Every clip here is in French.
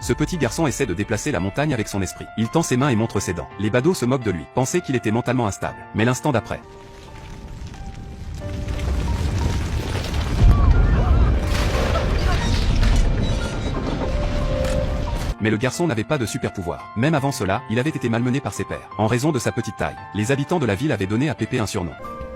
Ce petit garçon essaie de déplacer la montagne avec son esprit. Il tend ses mains et montre ses dents. Les badauds se moquent de lui, pensaient qu'il était mentalement instable. Mais l'instant d'après... Mais le garçon n'avait pas de super pouvoir. Même avant cela, il avait été malmené par ses pairs. En raison de sa petite taille, les habitants de la ville avaient donné à Pépé un surnom.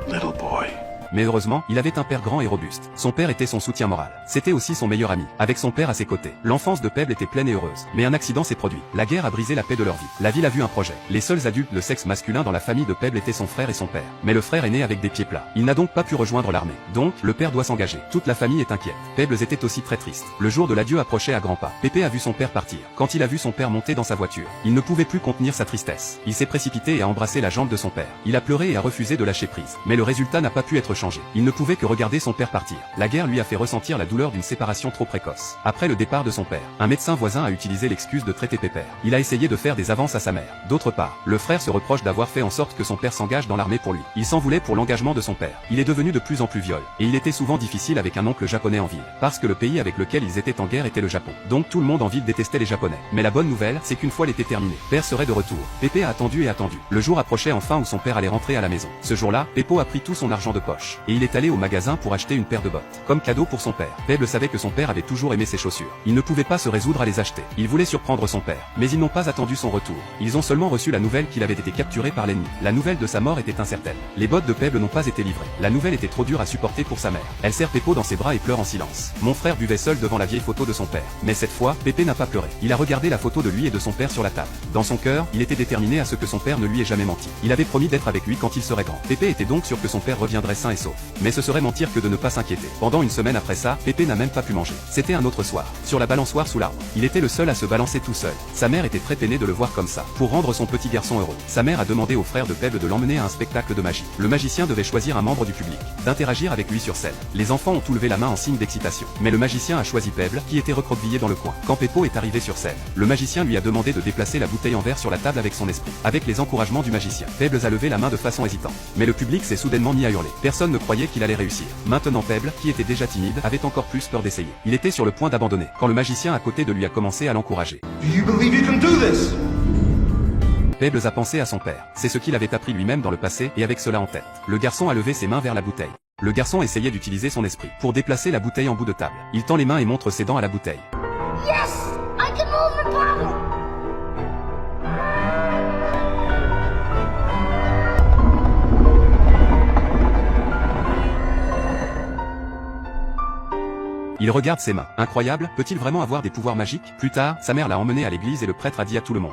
Little boy. Mais heureusement, il avait un père grand et robuste. Son père était son soutien moral. C'était aussi son meilleur ami. Avec son père à ses côtés, l'enfance de Pebble était pleine et heureuse. Mais un accident s'est produit. La guerre a brisé la paix de leur vie. La ville a vu un projet. Les seuls adultes de sexe masculin dans la famille de Pebble étaient son frère et son père. Mais le frère est né avec des pieds plats. Il n'a donc pas pu rejoindre l'armée. Donc, le père doit s'engager. Toute la famille est inquiète. Pebble était aussi très triste. Le jour de l'adieu approchait à grands pas. Pépé a vu son père partir. Quand il a vu son père monter dans sa voiture, il ne pouvait plus contenir sa tristesse. Il s'est précipité et a embrassé la jambe de son père. Il a pleuré et a refusé de lâcher prise. Mais le résultat n'a pas pu être changé. Il ne pouvait que regarder son père partir. La guerre lui a fait ressentir la douleur d'une séparation trop précoce. Après le départ de son père, un médecin voisin a utilisé l'excuse de traiter Pépère. Il a essayé de faire des avances à sa mère. D'autre part, le frère se reproche d'avoir fait en sorte que son père s'engage dans l'armée pour lui. Il s'en voulait pour l'engagement de son père. Il est devenu de plus en plus violent. Et il était souvent difficile avec un oncle japonais en ville. Parce que le pays avec lequel ils étaient en guerre était le Japon. Donc tout le monde en ville détestait les Japonais. Mais la bonne nouvelle, c'est qu'une fois l'été terminé, Père serait de retour. Pépé a attendu et attendu. Le jour approchait enfin où son père allait rentrer à la maison. Ce jour-là, Peppo a pris tout son argent de poche. Et il est allé au magasin pour acheter une paire de bottes. Comme cadeau pour son père. Pebble savait que son père avait toujours aimé ses chaussures. Il ne pouvait pas se résoudre à les acheter. Il voulait surprendre son père. Mais ils n'ont pas attendu son retour. Ils ont seulement reçu la nouvelle qu'il avait été capturé par l'ennemi. La nouvelle de sa mort était incertaine. Les bottes de Pebble n'ont pas été livrées. La nouvelle était trop dure à supporter pour sa mère. Elle serre Peppo dans ses bras et pleure en silence. Mon frère buvait seul devant la vieille photo de son père. Mais cette fois, Pépé n'a pas pleuré. Il a regardé la photo de lui et de son père sur la table. Dans son cœur, il était déterminé à ce que son père ne lui ait jamais menti. Il avait promis d'être avec lui quand il serait grand. Pépé était donc sûr que son père reviendrait sain et sauf. Mais ce serait mentir que de ne pas s'inquiéter. Pendant une semaine après ça, Pépé n'a même pas pu manger. C'était un autre soir, sur la balançoire sous l'arbre. Il était le seul à se balancer tout seul. Sa mère était très peinée de le voir comme ça. Pour rendre son petit garçon heureux, sa mère a demandé au frère de Pebble de l'emmener à un spectacle de magie. Le magicien devait choisir un membre du public, d'interagir avec lui sur scène. Les enfants ont tout levé la main en signe d'excitation. Mais le magicien a choisi Pebble, qui était recroquevillé dans le coin. Quand Peppo est arrivé sur scène, le magicien lui a demandé de déplacer la bouteille en verre sur la table avec son esprit. Avec les encouragements du magicien, Pebble a levé la main de façon hésitante. Mais le public s'est soudainement mis à hurler. Personne ne croyait qu'il allait réussir. Maintenant Pebble, qui était déjà timide, avait encore plus peur d'essayer. Il était sur le point d'abandonner, quand le magicien à côté de lui a commencé à l'encourager. Pebble a pensé à son père. C'est ce qu'il avait appris lui-même dans le passé, et avec cela en tête. Le garçon a levé ses mains vers la bouteille. Le garçon essayait d'utiliser son esprit pour déplacer la bouteille en bout de table. Il tend les mains et montre ses dents à la bouteille. Yes! I can move the bottle! Il regarde ses mains. Incroyable, peut-il vraiment avoir des pouvoirs magiques? Plus tard, sa mère l'a emmené à l'église et le prêtre a dit à tout le monde.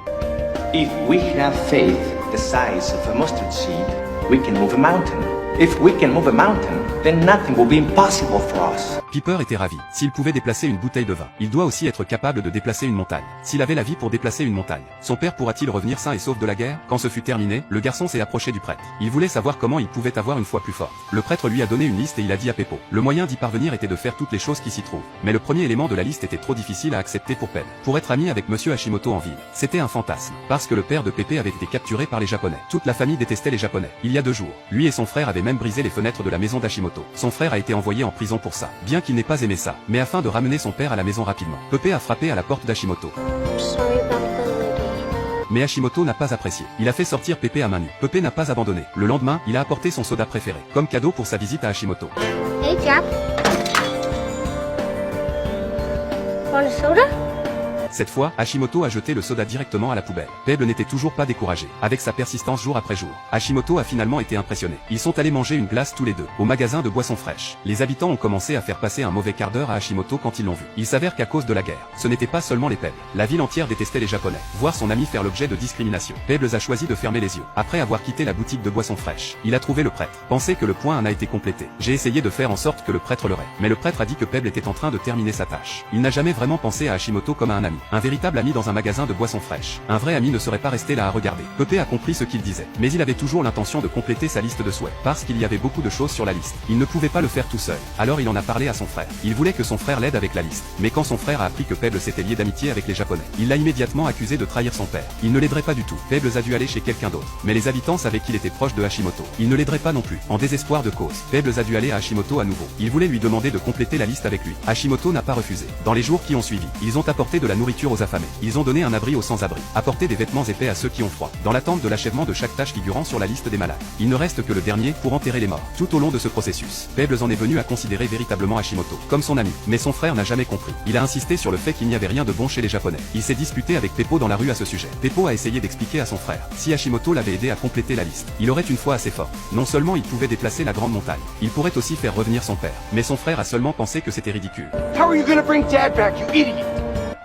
If we have faith the size of a mustard seed, we can move a mountain. If we can move a mountain, then nothing will be impossible for us. Piper était ravi. S'il pouvait déplacer une bouteille de vin, il doit aussi être capable de déplacer une montagne. S'il avait la vie pour déplacer une montagne, son père pourra-t-il revenir sain et sauf de la guerre? Quand ce fut terminé, le garçon s'est approché du prêtre. Il voulait savoir comment il pouvait avoir une foi plus forte. Le prêtre lui a donné une liste et il a dit à Peppo. Le moyen d'y parvenir était de faire toutes les choses qui s'y trouvent. Mais le premier élément de la liste était trop difficile à accepter pour Pebble. Pour être ami avec Monsieur Hashimoto en ville, c'était un fantasme. Parce que le père de Pépé avait été capturé par les Japonais. Toute la famille détestait les Japonais. Il y a 2 jours, lui et son frère avaient même brisé les fenêtres de la maison d'Hashimoto. Son frère a été envoyé en prison pour ça. Bien qu'il n'ait pas aimé ça, mais afin de ramener son père à la maison rapidement, Pépé a frappé à la porte d'Hashimoto. Mais Hashimoto n'a pas apprécié. Il a fait sortir Pépé à main nue. Pépé n'a pas abandonné. Le lendemain, il a apporté son soda préféré, comme cadeau pour sa visite à Hashimoto. Hey, Jack. Want a soda? Cette fois, Hashimoto a jeté le soda directement à la poubelle. Pebble n'était toujours pas découragé. Avec sa persistance jour après jour, Hashimoto a finalement été impressionné. Ils sont allés manger une glace tous les deux, au magasin de boissons fraîches. Les habitants ont commencé à faire passer un mauvais quart d'heure à Hashimoto quand ils l'ont vu. Il s'avère qu'à cause de la guerre, ce n'était pas seulement les Pebble. La ville entière détestait les Japonais. Voir son ami faire l'objet de discrimination. Pebble a choisi de fermer les yeux. Après avoir quitté la boutique de boissons fraîches, il a trouvé le prêtre. Pensez que le point en a été complété. J'ai essayé de faire en sorte que le prêtre l'aurait. Mais le prêtre a dit que Pebble était en train de terminer sa tâche. Il n'a jamais vraiment pensé à Hashimoto comme à un ami. Un véritable ami dans un magasin de boissons fraîches. Un vrai ami ne serait pas resté là à regarder. Pépé a compris ce qu'il disait. Mais il avait toujours l'intention de compléter sa liste de souhaits. Parce qu'il y avait beaucoup de choses sur la liste. Il ne pouvait pas le faire tout seul. Alors il en a parlé à son frère. Il voulait que son frère l'aide avec la liste. Mais quand son frère a appris que Pebble s'était lié d'amitié avec les Japonais, il l'a immédiatement accusé de trahir son père. Il ne l'aiderait pas du tout. Pebble a dû aller chez quelqu'un d'autre. Mais les habitants savaient qu'il était proche de Hashimoto. Il ne l'aiderait pas non plus. En désespoir de cause, Pebble a dû aller à Hashimoto à nouveau. Il voulait lui demander de compléter la liste avec lui. Hashimoto n'a pas refusé. Dans les jours qui ont suivi, ils ont apporté de la nourriture nourriture aux affamés. Ils ont donné un abri aux sans-abri, apporté des vêtements épais à ceux qui ont froid, dans l'attente de l'achèvement de chaque tâche figurant sur la liste des malades. Il ne reste que le dernier pour enterrer les morts. Tout au long de ce processus, Pebbles en est venu à considérer véritablement Hashimoto comme son ami, mais son frère n'a jamais compris. Il a insisté sur le fait qu'il n'y avait rien de bon chez les Japonais. Il s'est disputé avec Peppo dans la rue à ce sujet. Peppo a essayé d'expliquer à son frère, si Hashimoto l'avait aidé à compléter la liste, il aurait une foi assez forte. Non seulement il pouvait déplacer la grande montagne, il pourrait aussi faire revenir son père. Mais son frère a seulement pensé que c'était ridicule. How are you gonna bring Dad back, you idiot?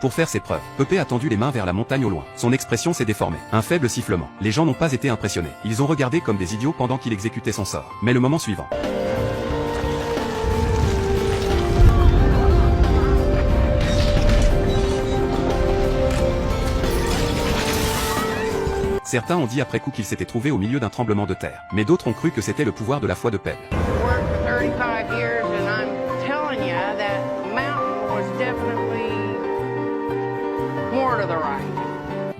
Pour faire ses preuves, Pepe a tendu les mains vers la montagne au loin. Son expression s'est déformée. Un faible sifflement. Les gens n'ont pas été impressionnés. Ils ont regardé comme des idiots pendant qu'il exécutait son sort. Mais le moment suivant, certains ont dit après coup qu'il s'était trouvé au milieu d'un tremblement de terre. Mais d'autres ont cru que c'était le pouvoir de la foi de Pebble. Worked for 35 years and I'm telling you that mountain was definitely more to the right.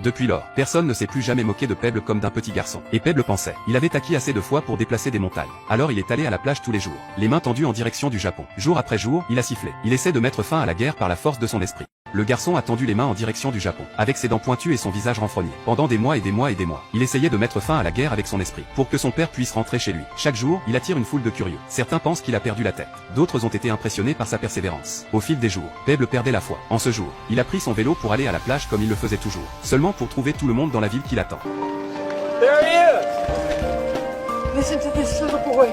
Depuis lors, personne ne s'est plus jamais moqué de Pebble comme d'un petit garçon. Et Pebble pensait, il avait acquis assez de foi pour déplacer des montagnes. Alors il est allé à la plage tous les jours, les mains tendues en direction du Japon. Jour après jour, il a sifflé. Il essaie de mettre fin à la guerre par la force de son esprit. Le garçon a tendu les mains en direction du Japon, avec ses dents pointues et son visage renfrogné. Pendant des mois et des mois et des mois, il essayait de mettre fin à la guerre avec son esprit, pour que son père puisse rentrer chez lui. Chaque jour, il attire une foule de curieux. Certains pensent qu'il a perdu la tête. D'autres ont été impressionnés par sa persévérance. Au fil des jours, Pebble perdait la foi. En ce jour, il a pris son vélo pour aller à la plage comme il le faisait toujours, seulement pour trouver tout le monde dans la ville qui l'attend. There he is! Listen to this little boy.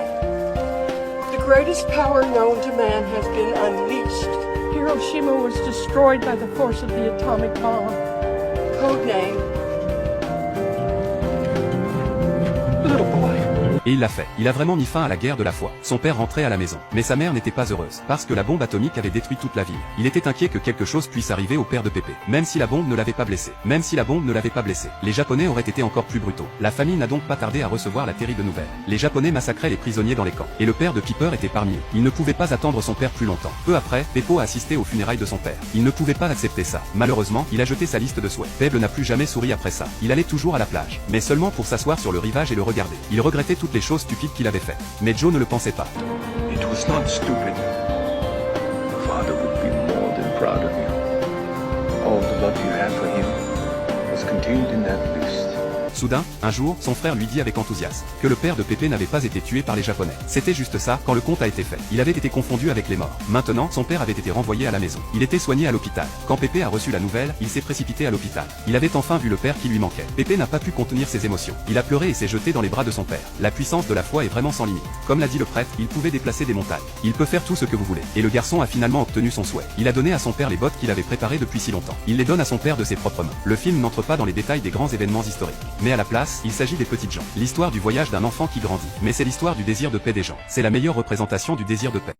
The greatest power known to man has been unleashed. Hiroshima was destroyed by the force of the atomic bomb. Codename Little Boy. Et il l'a fait. Il a vraiment mis fin à la guerre de la foi. Son père rentrait à la maison. Mais sa mère n'était pas heureuse, parce que la bombe atomique avait détruit toute la ville. Il était inquiet que quelque chose puisse arriver au père de Pepe. Même si la bombe ne l'avait pas blessé. Même si la bombe ne l'avait pas blessé. Les Japonais auraient été encore plus brutaux. La famille n'a donc pas tardé à recevoir la terrible nouvelle. Les Japonais massacraient les prisonniers dans les camps. Et le père de Piper était parmi eux. Il ne pouvait pas attendre son père plus longtemps. Peu après, Peppo a assisté aux funérailles de son père. Il ne pouvait pas accepter ça. Malheureusement, il a jeté sa liste de souhaits. Pebble n'a plus jamais souri après ça. Il allait toujours à la plage. Mais seulement pour s'asseoir sur le rivage et le regarder. Il regrettait toutes les choses stupides qu'il avait faites. Mais Joe ne le pensait pas. It was not stupid. Your father would be more than proud of you. All the love you have for him was contained in that list. Soudain, un jour, son frère lui dit avec enthousiasme que le père de Pepe n'avait pas été tué par les Japonais. C'était juste ça, quand le conte a été fait. Il avait été confondu avec les morts. Maintenant, son père avait été renvoyé à la maison. Il était soigné à l'hôpital. Quand Pepe a reçu la nouvelle, il s'est précipité à l'hôpital. Il avait enfin vu le père qui lui manquait. Pepe n'a pas pu contenir ses émotions. Il a pleuré et s'est jeté dans les bras de son père. La puissance de la foi est vraiment sans limite. Comme l'a dit le prêtre, il pouvait déplacer des montagnes. Il peut faire tout ce que vous voulez. Et le garçon a finalement obtenu son souhait. Il a donné à son père les bottes qu'il avait préparées depuis si longtemps. Il les donne à son père de ses propres mains. Le film n'entre pas dans les détails des grands événements historiques. Mais à la place, il s'agit des petites gens. L'histoire du voyage d'un enfant qui grandit. Mais c'est l'histoire du désir de paix des gens. C'est la meilleure représentation du désir de paix.